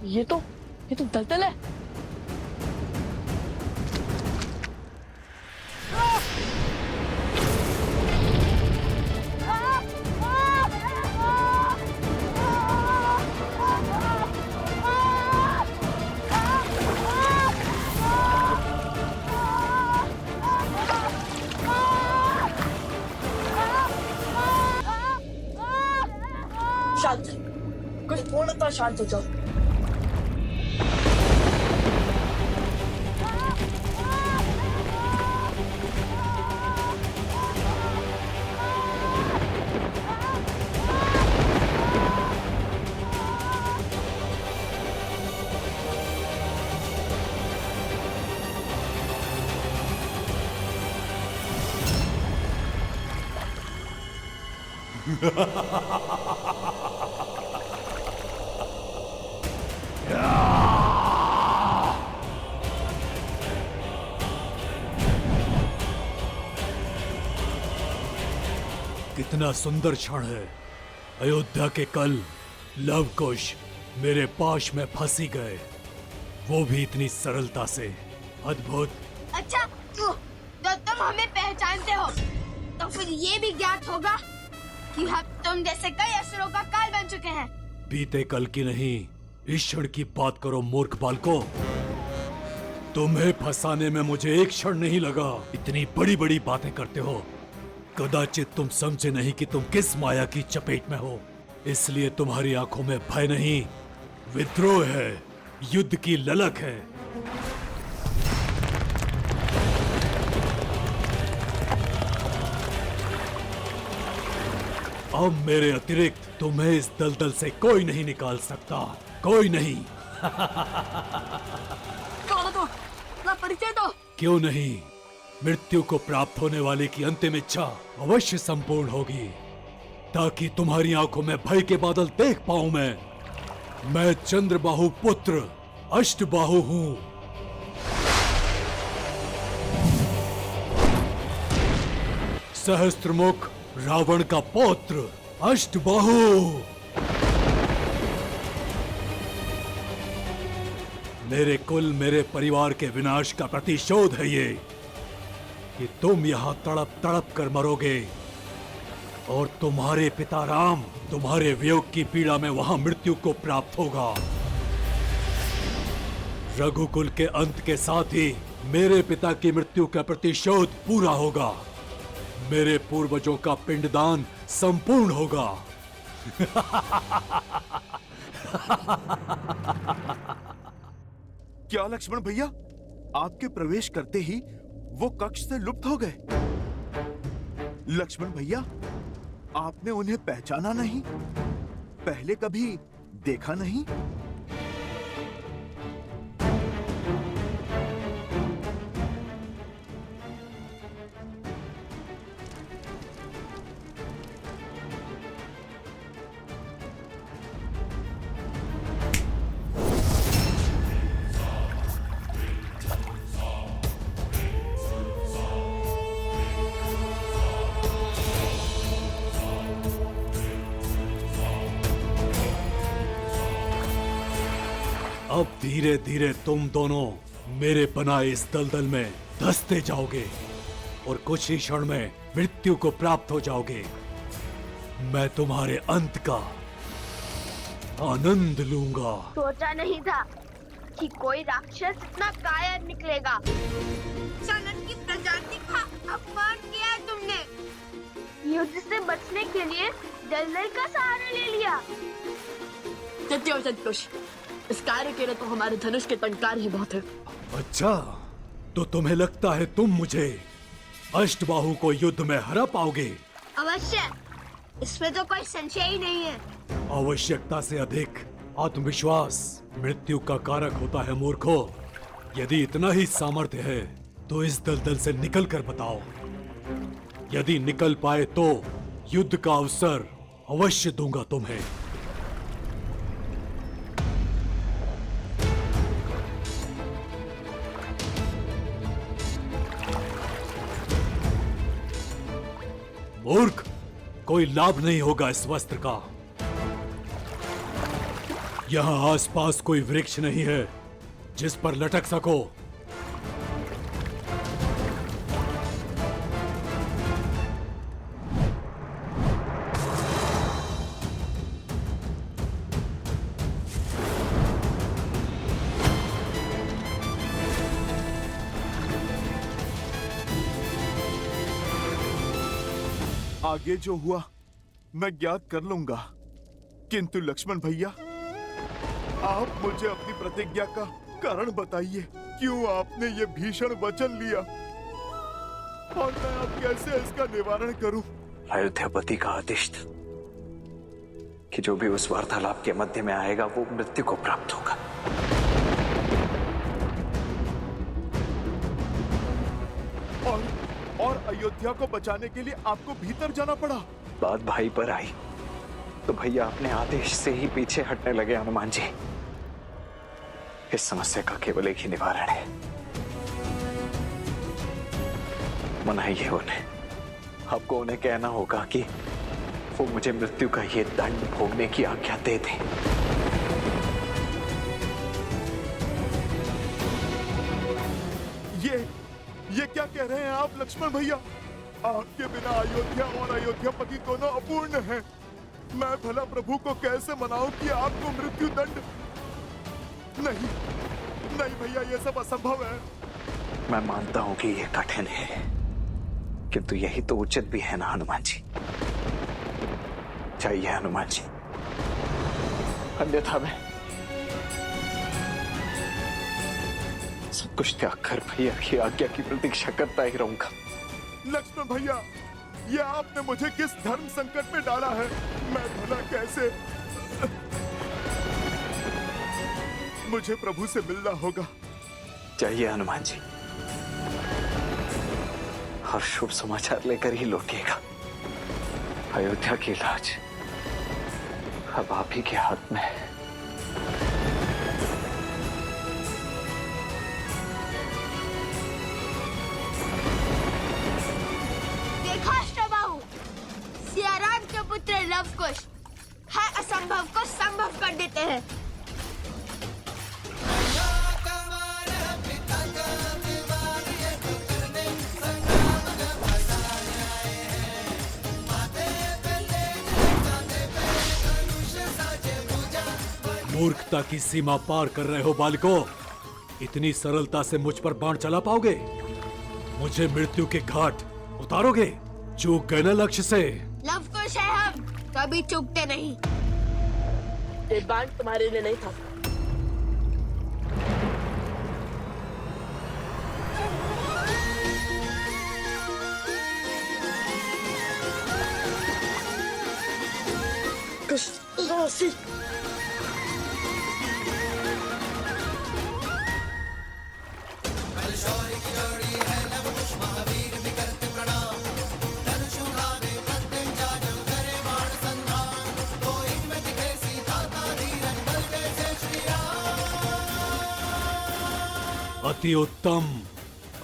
ये तो दलदल है। शांत, कुछ पूर्णतः शांत हो जाओ। कितना सुंदर क्षण है। अयोध्या के कल लव कुश मेरे पाश में फंसी गए, वो भी इतनी सरलता से। अद्भुत। अच्छा, तो तुम हमें पहचानते हो, तो फिर ये भी ज्ञात होगा कि हम तुम जैसे कई असुरों का काल बन चुके हैं। बीते कल की नहीं, इस क्षण की बात करो मूर्ख बालको। तुम्हें फंसाने में मुझे एक क्षण नहीं लगा। इतनी बड़ी बड़ी बातें करते हो, कदाचित तुम समझे नहीं कि तुम किस माया की चपेट में हो। इसलिए तुम्हारी आंखों में भय नहीं, विद्रोह है, युद्ध की ललक है। अब मेरे अतिरिक्त तुम्हें इस दलदल से कोई नहीं निकाल सकता, कोई नहीं। परिचय दो। क्यों नहीं? मृत्यु को प्राप्त होने वाले की अंतिम इच्छा अवश्य संपूर्ण होगी, ताकि तुम्हारी आंखों में भय के बादल देख पाऊं मैं चंद्रबाहु पुत्र अष्टबाहु हूं। सहस्त्रमुख रावण का पौत्र अष्टबाहु। मेरे कुल, मेरे परिवार के विनाश का प्रतिशोध है ये कि तुम यहाँ तड़प तड़प कर मरोगे और तुम्हारे पिता राम तुम्हारे वियोग की पीड़ा में वहां मृत्यु को प्राप्त होगा। रघुकुल के अंत के साथ ही मेरे पिता की मृत्यु का प्रतिशोध पूरा होगा। मेरे पूर्वजों का पिंडदान संपूर्ण होगा। क्या लक्ष्मण भैया, आपके प्रवेश करते ही वो कक्ष से लुप्त हो गए? लक्ष्मण भैया, आपने उन्हें पहचाना नहीं? पहले कभी देखा नहीं? अब धीरे धीरे तुम दोनों मेरे बनाए इस दलदल में धंसते जाओगे और कुछ ही क्षण में मृत्यु को प्राप्त हो जाओगे। मैं तुम्हारे अंत का आनंद लूंगा। सोचा नहीं था कि कोई राक्षस इतना कायर निकलेगा। सनत की प्रजाति का अपमान किया है तुमने। युद्ध से बचने के लिए दलदल का सहारा ले लिया। सत्कुश, इस कार्य के लिए तो हमारे धनुष के टंकार ही बहुत है। अच्छा, तो तुम्हें लगता है तुम मुझे अष्टबाहु को युद्ध में हरा पाओगे? अवश्य, इसमें तो कोई संशय ही नहीं है। आवश्यकता से अधिक आत्मविश्वास मृत्यु का कारक होता है मूर्खों। यदि इतना ही सामर्थ्य है तो इस दलदल से निकल कर बताओ। यदि निकल पाए तो युद्ध का अवसर अवश्य दूंगा तुम्हें। मूर्ख, कोई लाभ नहीं होगा इस वस्त्र का। यहाँ आसपास कोई वृक्ष नहीं है जिस पर लटक सको। आगे जो हुआ मैं ज्ञात कर लूंगा, किंतु लक्ष्मण भैया, आप मुझे अपनी प्रतिज्ञा का कारण बताइए। क्यों आपने ये भीषण वचन लिया और मैं अब कैसे इसका निवारण करूं? अयोध्यापति का आदेश था कि जो भी उस वार्तालाप के मध्य में आएगा वो मृत्यु को प्राप्त होगा। और अयोध्या को बचाने के लिए आपको भीतर जाना पड़ा। बात भाई पर आई तो भैया अपने आदेश से ही पीछे हटने लगे। हनुमान जी, इस समस्या का केवल एक ही निवारण है, मनाइए उन्हें। आपको उन्हें कहना होगा कि वो मुझे मृत्यु का ये दंड भोगने की आज्ञा दे दें। ये क्या कह रहे हैं आप लक्ष्मण भैया? आपके बिना अयोध्या और अयोध्यापति दोनों अपूर्ण हैं। मैं भला प्रभु को कैसे मनाऊं कि आपको मृत्यु दंड? नहीं नहीं भैया, ये सब असंभव है। मैं मानता हूं कि ये कठिन है, किंतु यही तो उचित भी है ना हनुमान जी। चाहिए हनुमान जी, अन्यथा मैं सब कुछ त्याग कर भैया की आज्ञा की प्रतीक्षा करता ही रहूंगा। लक्ष्मण भैया, ये आपने मुझे किस धर्म संकट में डाला है? मैं भला कैसे? मुझे प्रभु से मिलना होगा। चाहिए हनुमान जी, और शुभ समाचार लेकर ही लौटिएगा। अयोध्या की लाज अब आप ही के हाथ में है। सियाराम के पुत्र लवकुश है असंभव को संभव कर देते हैं। मूर्खता की सीमा पार कर रहे हो बालको। इतनी सरलता से मुझ पर बाण चला पाओगे? मुझे मृत्यु के घाट उतारोगे? चूक गए ना लक्ष्य से। लवकुश है हम, कभी चूकते नहीं। ये बाण तुम्हारे लिए नहीं था। कृष्ण अति उत्तम।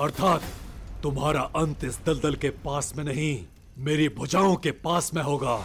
अर्थात तुम्हारा अंत इस दलदल के पास में नहीं, मेरी भुजाओं के पास में होगा।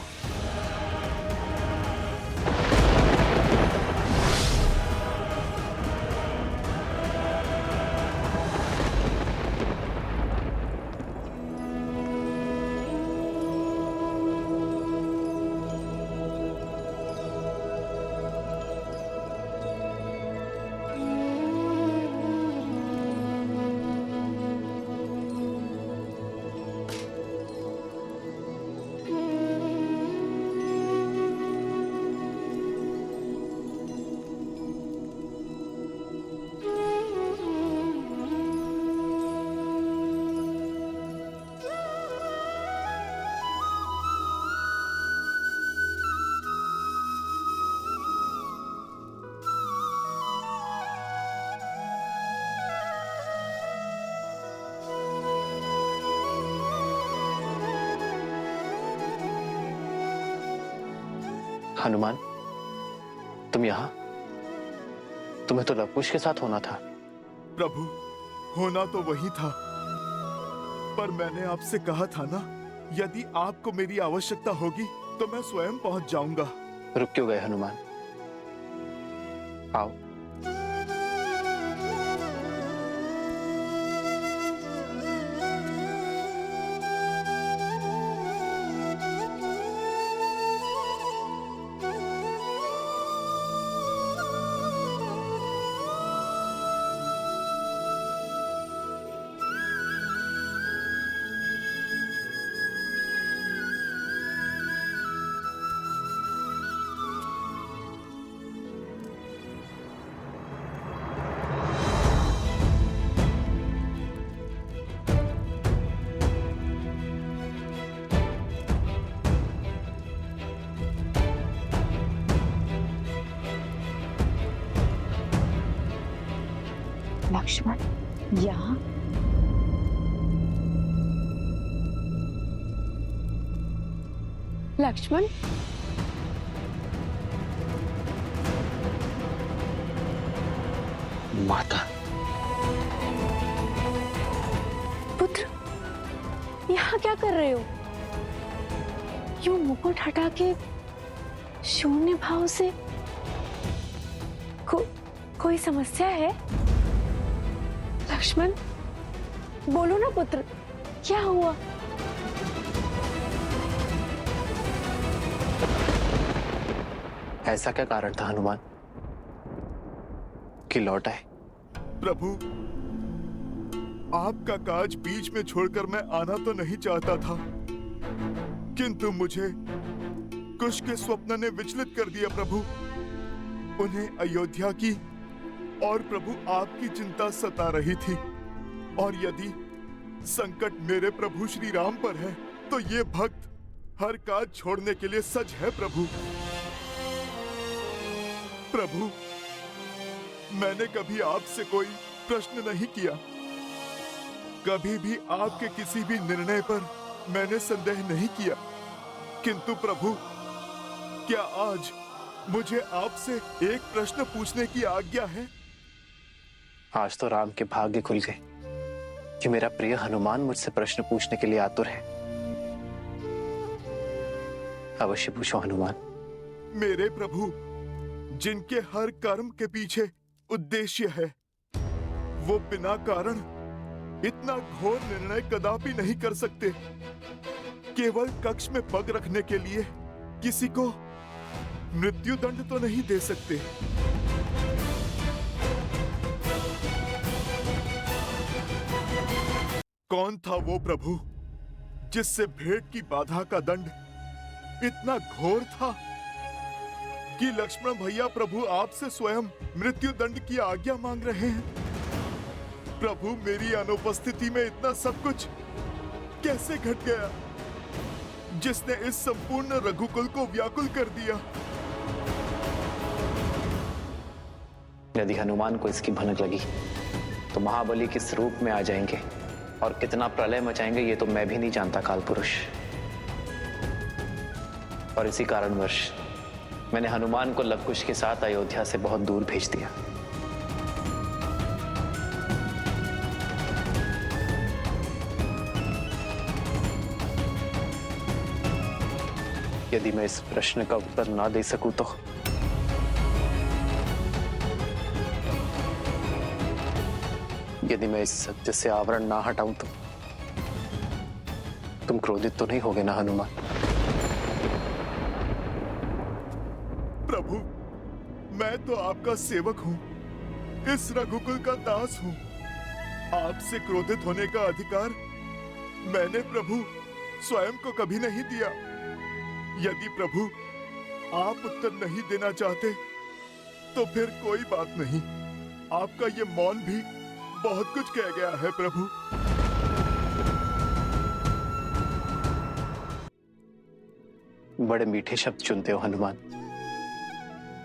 हनुमान, तुम यहाँ? तुम्हें तो लवकुश के साथ होना था। प्रभु, होना तो वही था, पर मैंने आपसे कहा था ना, यदि आपको मेरी आवश्यकता होगी तो मैं स्वयं पहुंच जाऊंगा। रुक क्यों गए हनुमान? आओ। लक्ष्मण यहाँ? लक्ष्मण, माता, पुत्र, यहाँ क्या कर रहे हो? यूं मुकुट हटा के शून्य भाव से कोई समस्या है? लक्ष्मण, बोलो ना पुत्र, क्या हुआ? ऐसा क्या कारण था हनुमान कि लौट आए? प्रभु, आपका काज बीच में छोड़कर मैं आना तो नहीं चाहता था, किंतु मुझे कुश के स्वप्न ने विचलित कर दिया प्रभु। उन्हें अयोध्या की और प्रभु आपकी चिंता सता रही थी, और यदि संकट मेरे प्रभु श्री राम पर है तो ये भक्त हर काज छोड़ने के लिए सज है प्रभु। प्रभु, मैंने कभी आपसे कोई प्रश्न नहीं किया, कभी भी आपके किसी भी निर्णय पर मैंने संदेह नहीं किया, किंतु प्रभु, क्या आज मुझे आपसे एक प्रश्न पूछने की आज्ञा है? आज तो राम के भाग्य खुल गए कि मेरा प्रिय हनुमान मुझसे प्रश्न पूछने के लिए आतुर है। अवश्य पूछो हनुमान। मेरे प्रभु, जिनके हर कर्म के पीछे उद्देश्य है, वो बिना कारण इतना घोर निर्णय कदापि नहीं कर सकते। केवल कक्ष में पग रखने के लिए किसी को मृत्यु दंड तो नहीं दे सकते। कौन था वो प्रभु जिससे भेंट की बाधा का दंड इतना घोर था कि लक्ष्मण भैया प्रभु आपसे स्वयं मृत्यु दंड की आज्ञा मांग रहे हैं? प्रभु, मेरी अनुपस्थिति में इतना सब कुछ कैसे घट गया जिसने इस संपूर्ण रघुकुल को व्याकुल कर दिया? यदि हनुमान को इसकी भनक लगी तो महाबली किस रूप में आ जाएंगे और कितना प्रलय मचाएंगे ये तो मैं भी नहीं जानता काल पुरुष। और इसी कारणवश मैंने हनुमान को लवकुश के साथ अयोध्या से बहुत दूर भेज दिया। यदि मैं इस प्रश्न का उत्तर ना दे सकूं तो यदि मैं इस सत्य से आवरण ना हटाऊं तो तुम क्रोधित तो नहीं होगे ना हनुमान? प्रभु, मैं तो आपका सेवक हूं, इस रघुकुल का दास हूं। आपसे क्रोधित होने का अधिकार मैंने प्रभु स्वयं को कभी नहीं दिया। यदि प्रभु आप उत्तर नहीं देना चाहते तो फिर कोई बात नहीं, आपका ये मौन भी बहुत कुछ कह गया है प्रभु। बड़े मीठे शब्द चुनते हो हनुमान।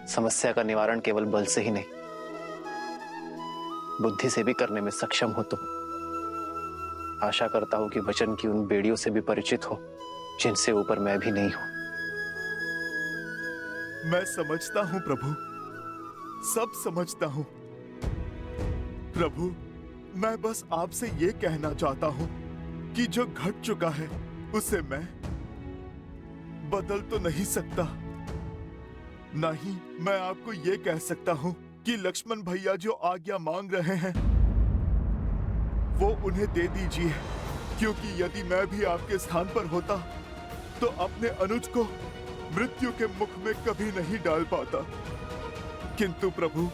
समस्या का निवारण केवल बल से ही नहीं, बुद्धि से भी करने में सक्षम हो तुम। आशा करता हूं कि वचन की उन बेड़ियों से भी परिचित हो जिनसे ऊपर मैं भी नहीं हूं। मैं समझता हूं प्रभु, सब समझता हूं प्रभु। मैं बस आपसे ये कहना चाहता हूं कि जो घट चुका है उसे मैं बदल तो नहीं सकता, नहीं मैं आपको ये कह सकता हूं कि लक्ष्मण भैया जो आज्ञा मांग रहे हैं वो उन्हें दे दीजिए, क्योंकि यदि मैं भी आपके स्थान पर होता तो अपने अनुज को मृत्यु के मुख में कभी नहीं डाल पाता। किंतु प्रभु,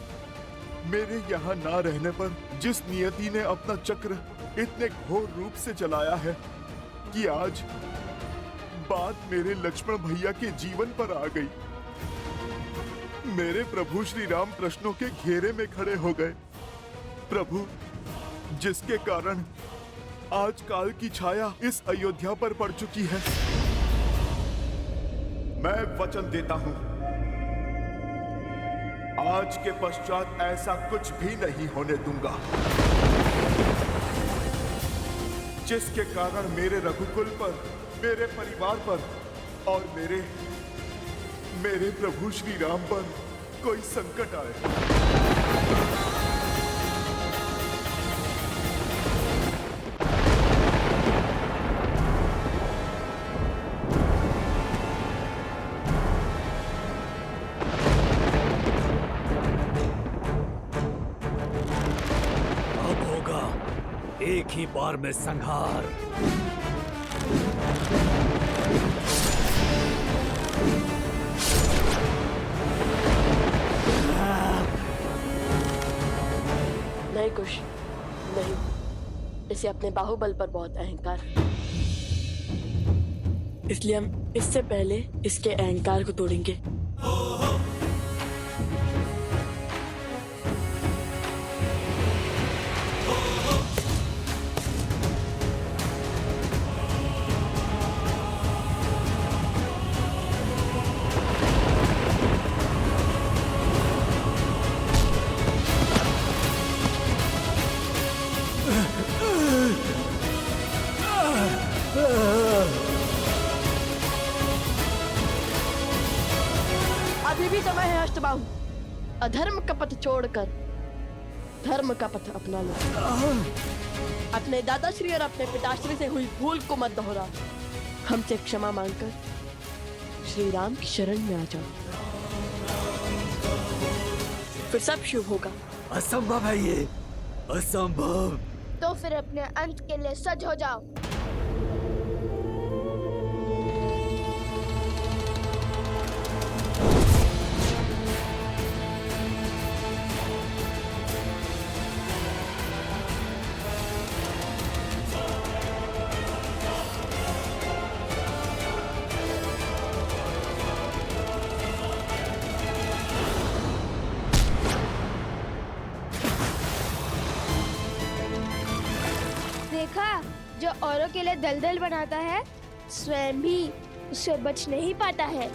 मेरे यहाँ ना रहने पर जिस नियति ने अपना चक्र इतने घोर रूप से चलाया है कि आज बात मेरे लक्ष्मण भैया के जीवन पर आ गई। मेरे प्रभु श्री राम प्रश्नों के घेरे में खड़े हो गए। प्रभु, जिसके कारण आज काल की छाया इस अयोध्या पर पड़ चुकी है। मैं वचन देता हूं, आज के पश्चात ऐसा कुछ भी नहीं होने दूंगा जिसके कारण मेरे रघुकुल पर, मेरे परिवार पर और मेरे प्रभु श्री राम पर कोई संकट आए। अब होगा एक ही बार में संहार। नहीं कुश, नहीं। इसे अपने बाहुबल पर बहुत अहंकार है, इसलिए हम इससे पहले इसके अहंकार को तोड़ेंगे। अभी भी समय है अष्टबाहु, अधर्म का पथ छोड़कर धर्म का पथ अपना लो। अपने दादाश्री और अपने पिताश्री से हुई भूल को मत दोहरा। हमसे क्षमा मांगकर श्री राम की शरण में आ जाओ, फिर सब शुभ होगा। असंभव है ये, असंभव। तो फिर अपने अंत के लिए सज हो जाओ। देखा, जो औरों के लिए दलदल बनाता है स्वयं भी उससे बच नहीं पाता है।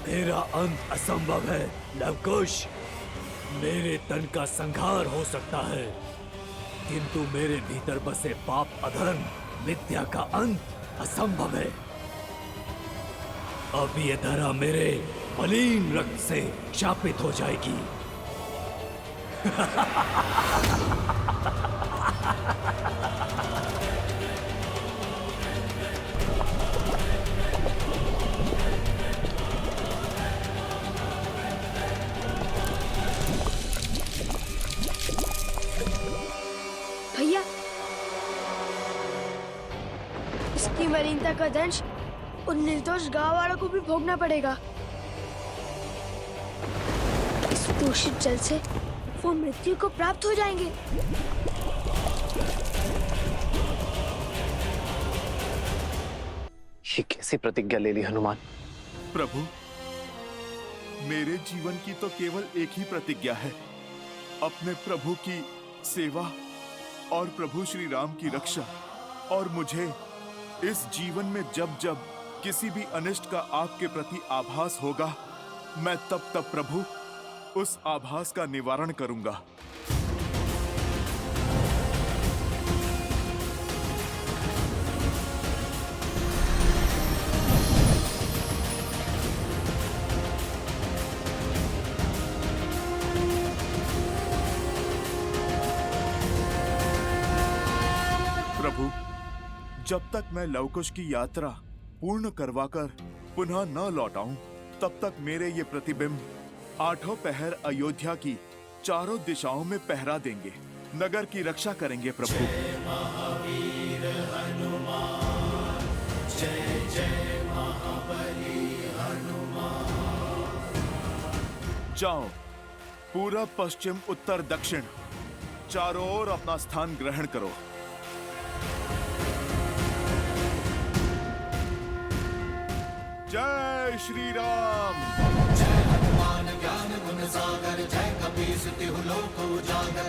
मेरा अंत असंभव है लवकुश। मेरे तन का संहार हो सकता है, किंतु मेरे भीतर बसे पाप अधर्म विद्या का अंत असंभव है। अब ये धरा मेरे मलिन रक्त से शापित हो जाएगी। भैया, इसकी मलिनता का दंश उन निर्दोष गांव वालों को भी भोगना पड़ेगा। इस दूषित जल से वो मृत्यु को प्राप्त हो जाएंगे। ये कैसी प्रतिज्ञा ले ली हनुमान? प्रभु, मेरे जीवन की तो केवल एक ही प्रतिज्ञा है अपने प्रभु की सेवा और प्रभु श्री राम की रक्षा, और मुझे इस जीवन में जब जब किसी भी अनिष्ट का आपके प्रति आभास होगा, मैं तब तब प्रभु उस आभास का निवारण करूंगा। प्रभु, जब तक मैं लवकुश की यात्रा पूर्ण करवाकर पुनः न लौट आऊं, तब तक मेरे ये प्रतिबिंब 8 पहर अयोध्या की चारों दिशाओं में पहरा देंगे, नगर की रक्षा करेंगे। प्रभु, जाओ, पूरब पश्चिम उत्तर दक्षिण चारों ओर अपना स्थान ग्रहण करो। जय श्री राम। जय हनुमान ज्ञान गुण सागर, जय कपीस तिहु लोक उजागर।